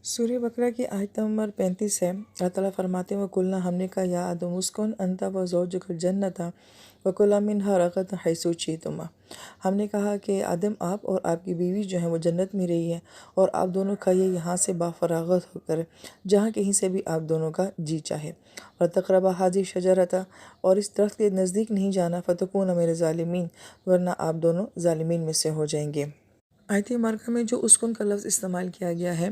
سورہ بقرہ کی آیت نمبر 35 ہے۔ اللہ تعالیٰ فرماتے ہیں وَقُلْنَا ہم نے کہا یا آدم اسکن انت وزوجک الجنۃ وکلا منہا رغدا حیث شئتما۔ ہم نے کہا کہ آدم آپ اور آپ کی بیوی جو ہیں وہ جنت میں رہی ہے اور آپ دونوں کھائیے یہاں سے بافراغت ہو کر جہاں کہیں سے بھی آپ دونوں کا جی چاہے۔ وَلَا تَقْرَبَا هَٰذِهِ الشَّجَرَةَ اور اس درخت کے نزدیک نہیں جانا فَتَكُونَا مِنَ الظَّالِمِينَ ورنہ آپ دونوں ظالمین میں سے ہو جائیں گے۔ آیت مبارکہ میں جو اسکن کا لفظ استعمال کیا گیا ہے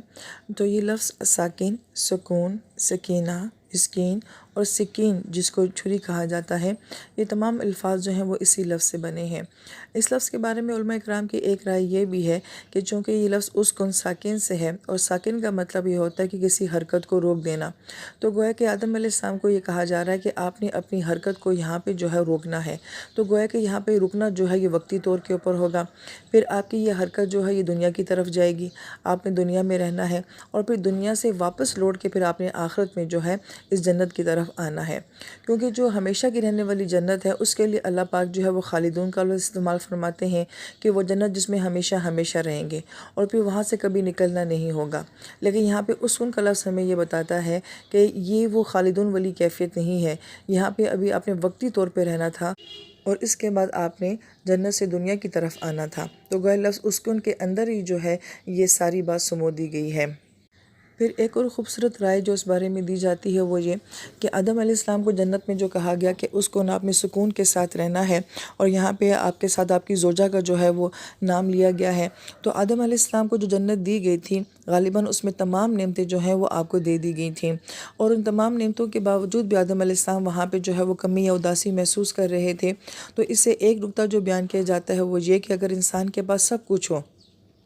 تو یہ لفظ ساکن، سکون، سکینہ، اسکین اور سکین جس کو چھری کہا جاتا ہے، یہ تمام الفاظ جو ہیں وہ اسی لفظ سے بنے ہیں۔ اس لفظ کے بارے میں علماء اکرام کی ایک رائے یہ بھی ہے کہ چونکہ یہ لفظ اسکن ساکن سے ہے اور ساکن کا مطلب یہ ہوتا ہے کہ کسی حرکت کو روک دینا، تو گویا کہ آدم علیہ السلام کو یہ کہا جا رہا ہے کہ آپ نے اپنی حرکت کو یہاں پہ جو ہے روکنا ہے، تو گویا کہ یہاں پہ رکنا جو ہے یہ وقتی طور کے اوپر ہوگا، پھر آپ کی یہ حرکت جو ہے یہ دنیا کی طرف جائے گی، آپ نے دنیا میں رہنا ہے اور پھر دنیا سے واپس لوٹ کے پھر آپ نے آخرت میں جو ہے اس جنت کی طرف آنا ہے، کیونکہ جو ہمیشہ کی رہنے والی جنت ہے اس کے لیے اللہ پاک جو ہے وہ خالدون کا لفظ استعمال فرماتے ہیں کہ وہ جنت جس میں ہمیشہ ہمیشہ رہیں گے اور پھر وہاں سے کبھی نکلنا نہیں ہوگا۔ لیکن یہاں پہ اسکن کا لفظ ہمیں یہ بتاتا ہے کہ یہ وہ خالدون والی کیفیت نہیں ہے، یہاں پہ ابھی آپ نے وقتی طور پہ رہنا تھا اور اس کے بعد آپ نے جنت سے دنیا کی طرف آنا تھا، تو گویا لفظ اسکن کے اندر ہی جو ہے یہ ساری بات سمو دی گئی ہے۔ پھر ایک اور خوبصورت رائے جو اس بارے میں دی جاتی ہے وہ یہ کہ آدم علیہ السلام کو جنت میں جو کہا گیا کہ اس کو آپ نے سکون کے ساتھ رہنا ہے اور یہاں پہ آپ کے ساتھ آپ کی زوجہ کا جو ہے وہ نام لیا گیا ہے، تو آدم علیہ السلام کو جو جنت دی گئی تھی غالباً اس میں تمام نعمتیں جو ہیں وہ آپ کو دے دی گئی تھیں، اور ان تمام نعمتوں کے باوجود بھی آدم علیہ السلام وہاں پہ جو ہے وہ کمی یا اداسی محسوس کر رہے تھے، تو اس سے ایک نکتہ جو بیان کیا جاتا ہے وہ یہ کہ اگر انسان کے پاس سب کچھ ہو،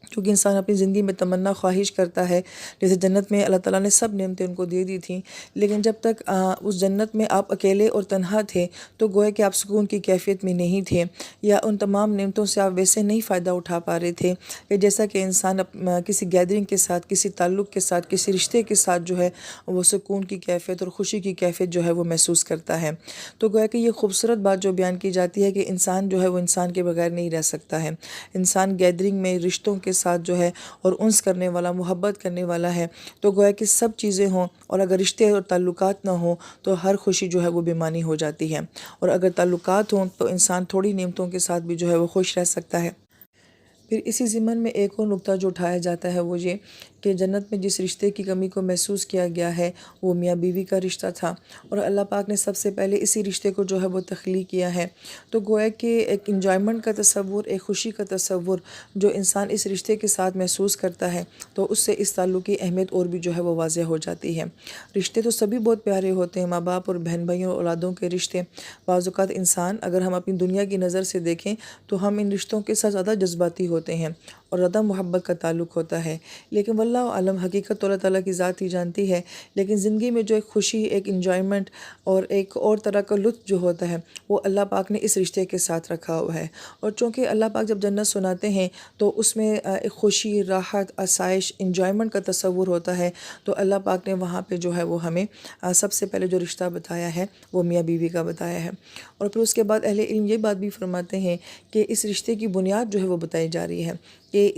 کیونکہ انسان اپنی زندگی میں تمنا خواہش کرتا ہے، جیسے جنت میں اللہ تعالیٰ نے سب نعمتیں ان کو دے دی تھیں، لیکن جب تک اس جنت میں آپ اکیلے اور تنہا تھے تو گویا کہ آپ سکون کی کیفیت میں نہیں تھے، یا ان تمام نعمتوں سے آپ ویسے نہیں فائدہ اٹھا پا رہے تھے کہ جیسا کہ انسان کسی گیدرنگ کے ساتھ، کسی تعلق کے ساتھ، کسی رشتے کے ساتھ جو ہے وہ سکون کی کیفیت اور خوشی کی کیفیت جو ہے وہ محسوس کرتا ہے۔ تو گویا کہ یہ خوبصورت بات جو بیان کی جاتی ہے کہ انسان جو ہے وہ انسان کے بغیر نہیں رہ سکتا ہے، انسان گیدرنگ میں رشتوں کے ساتھ جو ہے اور انس کرنے والا، محبت کرنے والا ہے، تو گویا کہ سب چیزیں ہوں اور اگر رشتے اور تعلقات نہ ہوں تو ہر خوشی جو ہے وہ بیمانی ہو جاتی ہے، اور اگر تعلقات ہوں تو انسان تھوڑی نعمتوں کے ساتھ بھی جو ہے وہ خوش رہ سکتا ہے۔ پھر اسی ضمن میں ایک اور نکتہ جو اٹھایا جاتا ہے وہ یہ کہ جنت میں جس رشتے کی کمی کو محسوس کیا گیا ہے وہ میاں بیوی کا رشتہ تھا، اور اللہ پاک نے سب سے پہلے اسی رشتے کو جو ہے وہ تخلیق کیا ہے، تو گویا کہ ایک انجوائمنٹ کا تصور، ایک خوشی کا تصور جو انسان اس رشتے کے ساتھ محسوس کرتا ہے تو اس سے اس تعلق کی اہمیت اور بھی جو ہے وہ واضح ہو جاتی ہے۔ رشتے تو سبھی بہت پیارے ہوتے ہیں، ماں باپ اور بہن بھائیوں اور اولادوں کے رشتے، بعض اوقات انسان اگر ہم اپنی دنیا کی نظر سے دیکھیں تو ہم ان رشتوں کے ساتھ زیادہ جذباتی ہوتے ہیں اور زیادہ محبت کا تعلق ہوتا ہے، لیکن واللہ عالم حقیقت تو اللہ تعالیٰ کی ذات ہی جانتی ہے، لیکن زندگی میں جو ایک خوشی، ایک انجوائمنٹ اور ایک اور طرح کا لطف جو ہوتا ہے وہ اللہ پاک نے اس رشتے کے ساتھ رکھا ہوا ہے، اور چونکہ اللہ پاک جب جنت سناتے ہیں تو اس میں ایک خوشی، راحت، آسائش، انجوائمنٹ کا تصور ہوتا ہے، تو اللہ پاک نے وہاں پہ جو ہے وہ ہمیں سب سے پہلے جو رشتہ بتایا ہے وہ میاں بیوی کا بتایا ہے، اور پھر اس کے بعد اہل علم یہ بات بھی فرماتے ہیں کہ اس رشتے کی بنیاد جو ہے وہ بتائی جا رہی ہے کہ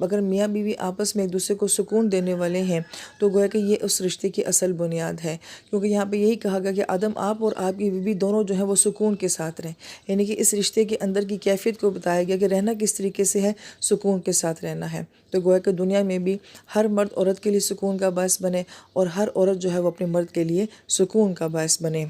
اگر میاں بیوی آپس میں ایک دوسرے کو سکون دینے والے ہیں تو گویا کہ یہ اس رشتے کی اصل بنیاد ہے، کیونکہ یہاں پہ یہی کہا گیا کہ آدم آپ اور آپ کی بیوی دونوں جو ہیں وہ سکون کے ساتھ رہیں، یعنی کہ اس رشتے کے اندر کی کیفیت کو بتایا گیا کہ رہنا کس طریقے سے ہے، سکون کے ساتھ رہنا ہے، تو گویا کہ دنیا میں بھی ہر مرد عورت کے لیے سکون کا باعث بنے اور ہر عورت جو ہے وہ اپنے مرد کے لیے سکون کا باعث بنے۔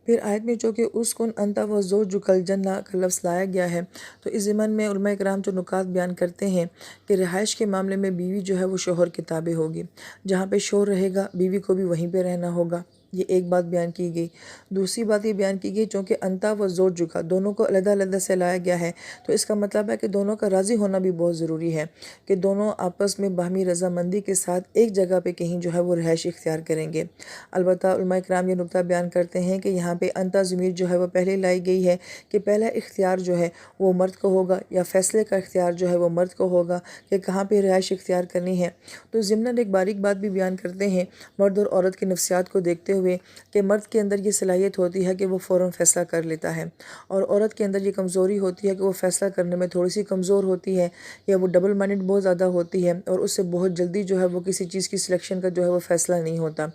پھر آیت میں جو کہ اسکن انت وزوجک الجنہ کا لفظ لایا گیا ہے، تو اس ضمن میں علماء کرام جو نکات بیان کرتے ہیں کہ رہائش کے معاملے میں بیوی جو ہے وہ شوہر کے تابع ہوگی، جہاں پہ شوہر رہے گا بیوی کو بھی وہیں پہ رہنا ہوگا، یہ ایک بات بیان کی گئی۔ دوسری بات یہ بیان کی گئی چونکہ انت وزوجک دونوں کو علیحدہ علیحدہ سے لایا گیا ہے، تو اس کا مطلب ہے کہ دونوں کا راضی ہونا بھی بہت ضروری ہے کہ دونوں آپس میں باہمی رضامندی کے ساتھ ایک جگہ پہ کہیں جو ہے وہ رہائش اختیار کریں گے۔ البتہ علماء کرام یہ نکتہ بیان کرتے ہیں کہ یہاں پہ انت ضمیر جو ہے وہ پہلے لائی گئی ہے کہ پہلا اختیار جو ہے وہ مرد کو ہوگا، یا فیصلے کا اختیار جو ہے وہ مرد کو ہوگا کہ کہاں پہ رہائش اختیار کرنی ہے، تو ضمناً ایک باریک بات بھی بیان کرتے ہیں، مرد اور عورت کی نفسیات کو دیکھتے ہوئے ہوئے کہ مرد کے اندر یہ صلاحیت ہوتی ہے کہ وہ فوراً فیصلہ کر لیتا ہے، اور عورت کے اندر یہ کمزوری ہوتی ہے کہ وہ فیصلہ کرنے میں تھوڑی سی کمزور ہوتی ہے، یا وہ ڈبل مائنڈڈ بہت زیادہ ہوتی ہے، اور اس سے بہت جلدی جو ہے وہ کسی چیز کی سلیکشن کا جو ہے وہ فیصلہ نہیں ہوتا۔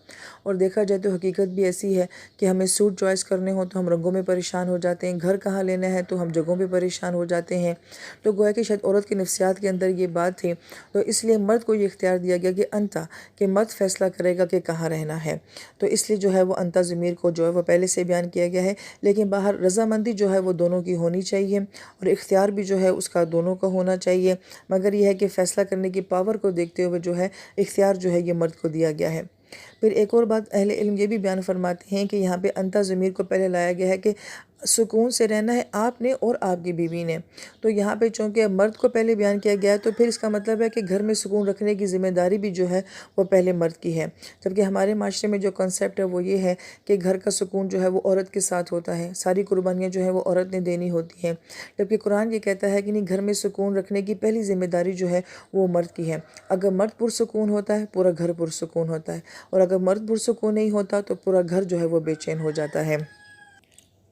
اور دیکھا جائے تو حقیقت بھی ایسی ہے کہ ہمیں سوٹ چوائس کرنے ہوں تو ہم رنگوں میں پریشان ہو جاتے ہیں، گھر کہاں لینا ہے تو ہم جگہوں پہ پریشان ہو جاتے ہیں۔ تو گویا کہ شاید عورت کی نفسیات کے اندر یہ بات تھی، تو اس لیے مرد کو یہ اختیار دیا گیا کہ انتا، کہ مرد فیصلہ کرے گا کہ کہاں رہنا ہے۔ تو اس لیے جو ہے وہ انتا ضمیر کو جو ہے وہ پہلے سے بیان کیا گیا ہے، لیکن باہر رضامندی جو ہے وہ دونوں کی ہونی چاہیے، اور اختیار بھی جو ہے اس کا دونوں کا ہونا چاہیے، مگر یہ ہے کہ فیصلہ کرنے کی پاور کو دیکھتے ہوئے جو ہے اختیار جو ہے یہ مرد کو دیا گیا ہے۔ پھر ایک اور بات اہل علم یہ بھی بیان فرماتے ہیں کہ یہاں پہ انتا ضمیر کو پہلے لایا گیا ہے کہ سکون سے رہنا ہے آپ نے اور آپ کی بیوی نے۔ تو یہاں پہ چونکہ مرد کو پہلے بیان کیا گیا ہے تو پھر اس کا مطلب ہے کہ گھر میں سکون رکھنے کی ذمہ داری بھی جو ہے وہ پہلے مرد کی ہے، جبکہ ہمارے معاشرے میں جو کنسیپٹ ہے وہ یہ ہے کہ گھر کا سکون جو ہے وہ عورت کے ساتھ ہوتا ہے، ساری قربانیاں جو ہے وہ عورت نے دینی ہوتی ہیں، جبکہ قرآن یہ کہتا ہے کہ نہیں، گھر میں سکون رکھنے کی پہلی ذمہ داری جو ہے وہ مرد کی ہے۔ اگر مرد پرسکون ہوتا ہے پورا گھر پرسکون ہوتا ہے، اور اگر مرد پرسکون نہیں ہوتا تو پورا گھر جو ہے وہ بے چین ہو جاتا ہے۔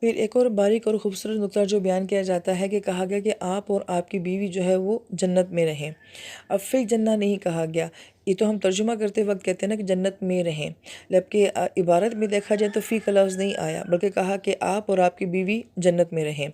پھر ایک اور باریک اور خوبصورت نقطہ جو بیان کیا جاتا ہے کہ کہا گیا کہ آپ اور آپ کی بیوی جو ہے وہ جنت میں رہیں۔ اب فی جنہ نہیں کہا گیا، یہ تو ہم ترجمہ کرتے وقت کہتے ہیں نا کہ جنت میں رہیں، جبکہ عبارت میں دیکھا جائے تو فی کا لفظ نہیں آیا، بلکہ کہا کہ آپ اور آپ کی بیوی جنت میں رہیں۔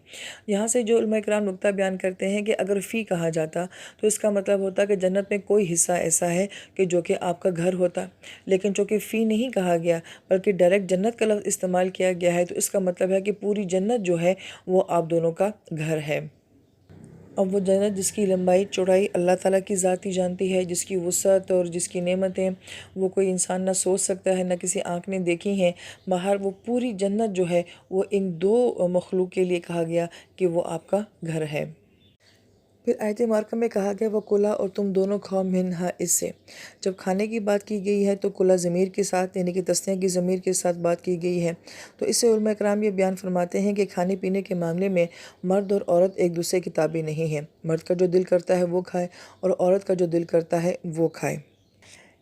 یہاں سے جو علماء کرام نقطہ بیان کرتے ہیں کہ اگر فی کہا جاتا تو اس کا مطلب ہوتا کہ جنت میں کوئی حصہ ایسا ہے کہ جو کہ آپ کا گھر ہوتا، لیکن چونکہ فی نہیں کہا گیا بلکہ ڈائریکٹ جنت کا لفظ استعمال کیا گیا ہے، تو اس کا مطلب ہے کہ پوری جنت جو ہے وہ آپ دونوں کا گھر ہے۔ اب وہ جنت جس کی لمبائی چوڑائی اللہ تعالیٰ کی ذات ہی جانتی ہے، جس کی وسعت اور جس کی نعمتیں وہ کوئی انسان نہ سوچ سکتا ہے، نہ کسی آنکھ نے دیکھی ہیں، باہر وہ پوری جنت جو ہے وہ ان دو مخلوق کے لیے کہا گیا کہ وہ آپ کا گھر ہے۔ پھر آیت مبارکہ میں کہا گیا وَکُلَا، اور تم دونوں کھاؤ منہا، اس سے۔ جب کھانے کی بات کی گئی ہے تو کلا ضمیر کے ساتھ یعنی کہ تسنیہ کی ضمیر کے ساتھ بات کی گئی ہے، تو اس سے علماء کرام یہ بیان فرماتے ہیں کہ کھانے پینے کے معاملے میں مرد اور عورت ایک دوسرے کی تابع نہیں ہیں، مرد کا جو دل کرتا ہے وہ کھائے اور عورت کا جو دل کرتا ہے وہ کھائے۔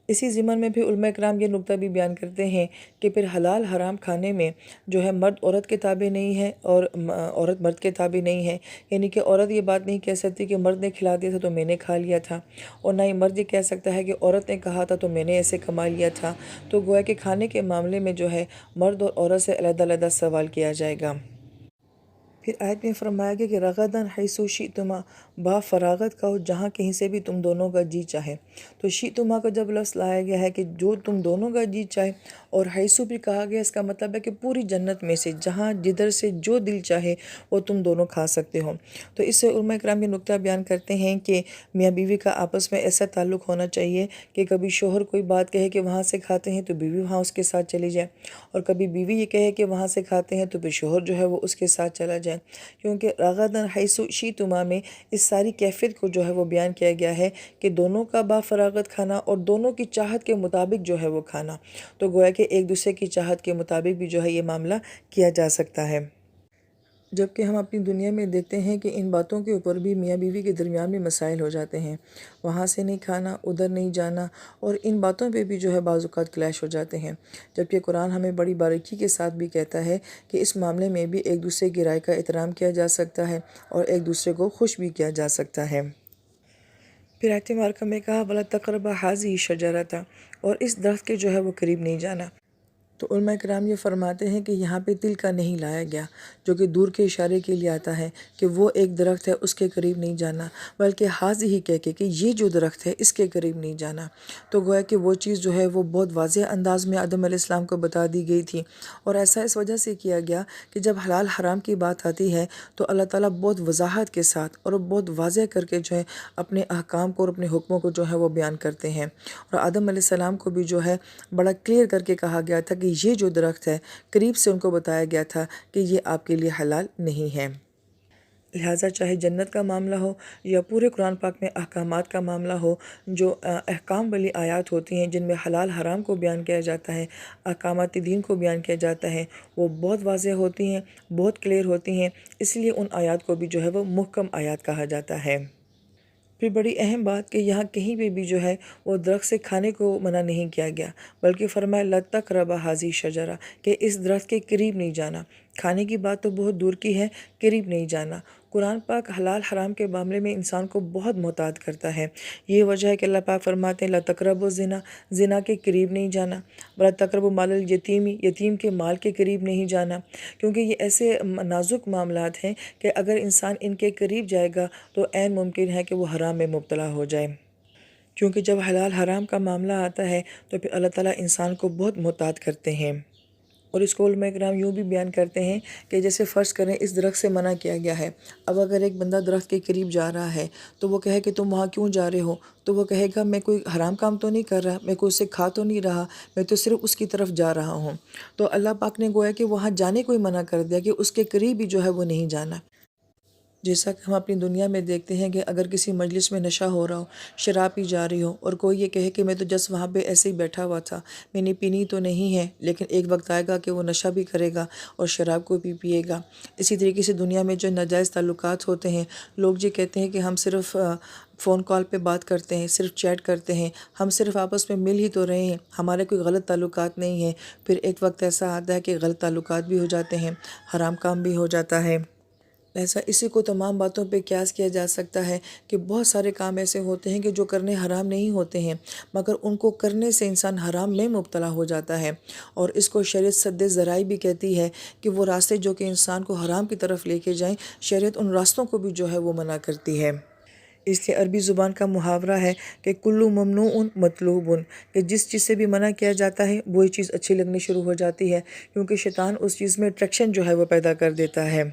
اسی ضمن میں بھی علماء کرام یہ نقطہ بھی بیان کرتے ہیں کہ پھر حلال حرام کھانے میں جو ہے مرد عورت کے تابع نہیں ہے اور عورت مرد کے تابع نہیں ہے، یعنی کہ عورت یہ بات نہیں کہہ سکتی کہ مرد نے کھلا دیا تھا تو میں نے کھا لیا تھا، اور نہ ہی مرد یہ کہہ سکتا ہے کہ عورت نے کہا تھا تو میں نے ایسے کما لیا تھا۔ تو گویا کہ کھانے کے معاملے میں جو ہے مرد اور عورت سے علیحدہ علیحدہ سوال کیا جائے گا۔ پھر آیت میں فرمایا گیا کہ رغداً حیث شئتما، با فراغت کہو جہاں کہیں سے بھی تم دونوں کا جی چاہے۔ تو شئتما کا جب لفظ لایا گیا ہے کہ جو تم دونوں کا جی چاہے، اور حیثو بھی کہا گیا، اس کا مطلب ہے کہ پوری جنت میں سے جہاں جدھر سے جو دل چاہے وہ تم دونوں کھا سکتے ہو۔ تو اس سے علماء کرام یہ نقطہ بیان کرتے ہیں کہ میاں بیوی کا آپس میں ایسا تعلق ہونا چاہیے کہ کبھی شوہر کوئی بات کہے کہ وہاں سے کھاتے ہیں تو بیوی وہاں اس کے ساتھ چلی جائے، اور کبھی بیوی یہ کہے کہ وہاں سے کھاتے ہیں تو پھر شوہر جو ہے وہ اس کے ساتھ چلا جائے، کیونکہ رغداً حیث شئتما میں اس ساری کیفیت کو جو ہے وہ بیان کیا گیا ہے کہ دونوں کا با فراغت کھانا اور دونوں کی چاہت کے مطابق جو ہے وہ کھانا، تو گویا کہ ایک دوسرے کی چاہت کے مطابق بھی جو ہے یہ معاملہ کیا جا سکتا ہے۔ جبکہ ہم اپنی دنیا میں دیکھتے ہیں کہ ان باتوں کے اوپر بھی میاں بیوی کے درمیان میں مسائل ہو جاتے ہیں، وہاں سے نہیں کھانا، ادھر نہیں جانا، اور ان باتوں پہ بھی جو ہے بعض اوقات کلیش ہو جاتے ہیں، جبکہ قرآن ہمیں بڑی باریکی کے ساتھ بھی کہتا ہے کہ اس معاملے میں بھی ایک دوسرے کی رائے کا احترام کیا جا سکتا ہے اور ایک دوسرے کو خوش بھی کیا جا سکتا ہے۔ پھر آیت مبارکہ میں کہا وَلَا تَقْرَبَا هَٰذِهِ الشَّجَرَةَ، اور اس درخت کے جو ہے وہ قریب نہیں جانا۔ تو علماء کرام یہ فرماتے ہیں کہ یہاں پہ تل کا نہیں لایا گیا جو کہ دور کے اشارے کے لیے آتا ہے کہ وہ ایک درخت ہے اس کے قریب نہیں جانا، بلکہ حاضی ہی کہہ کے کہ یہ جو درخت ہے اس کے قریب نہیں جانا۔ تو گویا کہ وہ چیز جو ہے وہ بہت واضح انداز میں آدم علیہ السلام کو بتا دی گئی تھی، اور ایسا اس وجہ سے کیا گیا کہ جب حلال حرام کی بات آتی ہے تو اللہ تعالیٰ بہت وضاحت کے ساتھ اور بہت واضح کر کے جو ہے اپنے احکام کو اور اپنے حکموں کو جو ہے وہ بیان کرتے ہیں، اور آدم علیہ السلام کو بھی جو ہے بڑا کلیئر کر کے کہا گیا تھا کہ یہ جو درخت ہے قریب سے ان کو بتایا گیا تھا کہ یہ آپ کے لیے حلال نہیں ہے۔ لہٰذا چاہے جنت کا معاملہ ہو یا پورے قرآن پاک میں احکامات کا معاملہ ہو، جو احکام والی آیات ہوتی ہیں جن میں حلال حرام کو بیان کیا جاتا ہے، احکامات دین کو بیان کیا جاتا ہے، وہ بہت واضح ہوتی ہیں، بہت کلیئر ہوتی ہیں، اس لیے ان آیات کو بھی جو ہے وہ محکم آیات کہا جاتا ہے۔ پھر بڑی اہم بات کہ یہاں کہیں پہ بھی جو ہے وہ درخت سے کھانے کو منع نہیں کیا گیا، بلکہ فرمایا لا تقربا ھذی شجرہ، کہ اس درخت کے قریب نہیں جانا۔ کھانے کی بات تو بہت دور کی ہے، قریب نہیں جانا۔ قرآن پاک حلال حرام کے معاملے میں انسان کو بہت محتاط کرتا ہے۔ یہ وجہ ہے کہ اللہ پاک فرماتے ہیں لا تقربوا الزنا، زنا کے قریب نہیں جانا، ولا تقربوا مال الیتیم، یتیم کے مال کے قریب نہیں جانا، کیونکہ یہ ایسے نازک معاملات ہیں کہ اگر انسان ان کے قریب جائے گا تو عین ممکن ہے کہ وہ حرام میں مبتلا ہو جائے، کیونکہ جب حلال حرام کا معاملہ آتا ہے تو پھر اللہ تعالیٰ انسان کو بہت محتاط کرتے ہیں۔ اور اس کو علماء کرام یوں بھی بیان کرتے ہیں کہ جیسے فرض کریں اس درخت سے منع کیا گیا ہے، اب اگر ایک بندہ درخت کے قریب جا رہا ہے تو وہ کہے کہ تم وہاں کیوں جا رہے ہو، تو وہ کہے گا میں کوئی حرام کام تو نہیں کر رہا، میں کوئی اسے کھا تو نہیں رہا، میں تو صرف اس کی طرف جا رہا ہوں۔ تو اللہ پاک نے گویا کہ وہاں جانے کو ہی منع کر دیا کہ اس کے قریب بھی جو ہے وہ نہیں جانا۔ جیسا کہ ہم اپنی دنیا میں دیکھتے ہیں کہ اگر کسی مجلس میں نشہ ہو رہا ہو، شراب پی جا رہی ہو، اور کوئی یہ کہے کہ میں تو جس وہاں پہ ایسے ہی بیٹھا ہوا تھا، میں نے پینی تو نہیں ہے، لیکن ایک وقت آئے گا کہ وہ نشہ بھی کرے گا اور شراب کو بھی پیے گا۔ اسی طریقے سے دنیا میں جو ناجائز تعلقات ہوتے ہیں، لوگ یہ کہتے ہیں کہ ہم صرف فون کال پہ بات کرتے ہیں، صرف چیٹ کرتے ہیں، ہم صرف آپس میں مل ہی تو رہے ہیں، ہمارے کوئی غلط تعلقات نہیں ہیں۔ پھر ایک وقت ایسا آتا ہے کہ غلط تعلقات بھی ہو جاتے ہیں، حرام کام بھی ہو جاتا ہے۔ لہٰذا اسی کو تمام باتوں پہ قیاس کیا جا سکتا ہے کہ بہت سارے کام ایسے ہوتے ہیں کہ جو کرنے حرام نہیں ہوتے ہیں، مگر ان کو کرنے سے انسان حرام میں مبتلا ہو جاتا ہے، اور اس کو شریعت سد ذرائع بھی کہتی ہے کہ وہ راستے جو کہ انسان کو حرام کی طرف لے کے جائیں، شریعت ان راستوں کو بھی جو ہے وہ منع کرتی ہے۔ اس لیے عربی زبان کا محاورہ ہے کہ کلو ممنوع مطلوب، کہ جس چیز سے بھی منع کیا جاتا ہے وہی چیز اچھی لگنی شروع ہو جاتی ہے، کیونکہ شیطان اس چیز میں اٹریکشن جو ہے وہ پیدا کر دیتا ہے۔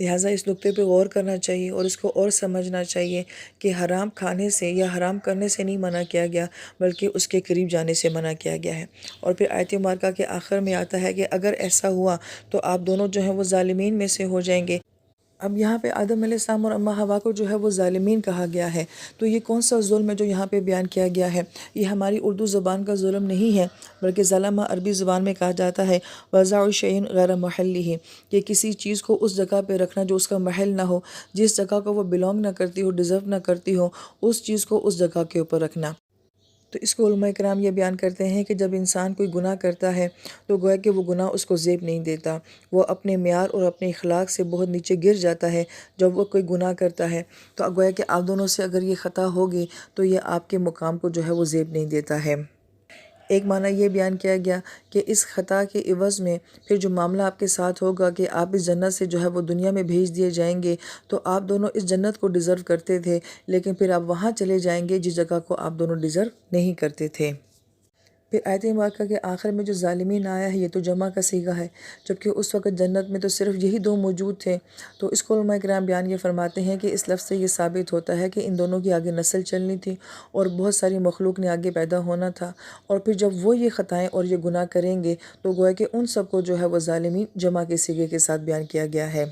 لہٰذا اس نقطے پہ غور کرنا چاہیے اور اس کو اور سمجھنا چاہیے کہ حرام کھانے سے یا حرام کرنے سے نہیں منع کیا گیا، بلکہ اس کے قریب جانے سے منع کیا گیا ہے۔ اور پھر آیت مبارکہ کے آخر میں آتا ہے کہ اگر ایسا ہوا تو آپ دونوں جو ہیں وہ ظالمین میں سے ہو جائیں گے۔ اب یہاں پہ آدم علیہ السلام اور اماں حوا کو جو ہے وہ ظالمین کہا گیا ہے، تو یہ کون سا ظلم ہے جو یہاں پہ بیان کیا گیا ہے؟ یہ ہماری اردو زبان کا ظلم نہیں ہے، بلکہ ظلم عربی زبان میں کہا جاتا ہے وضع شیء غیر محلہ، کہ کسی چیز کو اس جگہ پہ رکھنا جو اس کا محل نہ ہو، جس جگہ کو وہ بلونگ نہ کرتی ہو، ڈیزرو نہ کرتی ہو، اس چیز کو اس جگہ کے اوپر رکھنا۔ تو اس کو علماء کرام یہ بیان کرتے ہیں کہ جب انسان کوئی گناہ کرتا ہے تو گویا کہ وہ گناہ اس کو زیب نہیں دیتا، وہ اپنے معیار اور اپنے اخلاق سے بہت نیچے گر جاتا ہے جب وہ کوئی گناہ کرتا ہے۔ تو گویا کہ آپ دونوں سے اگر یہ خطا ہوگی تو یہ آپ کے مقام کو جو ہے وہ زیب نہیں دیتا ہے۔ ایک معنی یہ بیان کیا گیا کہ اس خطا کے عوض میں پھر جو معاملہ آپ کے ساتھ ہوگا کہ آپ اس جنت سے جو ہے وہ دنیا میں بھیج دیے جائیں گے، تو آپ دونوں اس جنت کو ڈیزرو کرتے تھے، لیکن پھر آپ وہاں چلے جائیں گے جس جگہ کو آپ دونوں ڈیزرو نہیں کرتے تھے۔ پھر آیت مبارکہ کے آخر میں جو ظالمین آیا ہے یہ تو جمع کا صیغہ ہے، جبکہ اس وقت جنت میں تو صرف یہی دو موجود تھے۔ تو اس کو علماء کرام بیان یہ فرماتے ہیں کہ اس لفظ سے یہ ثابت ہوتا ہے کہ ان دونوں کی آگے نسل چلنی تھی اور بہت ساری مخلوق نے آگے پیدا ہونا تھا، اور پھر جب وہ یہ خطائیں اور یہ گناہ کریں گے تو گویا کہ ان سب کو جو ہے وہ ظالمین جمع کے صیغے کے ساتھ بیان کیا گیا ہے۔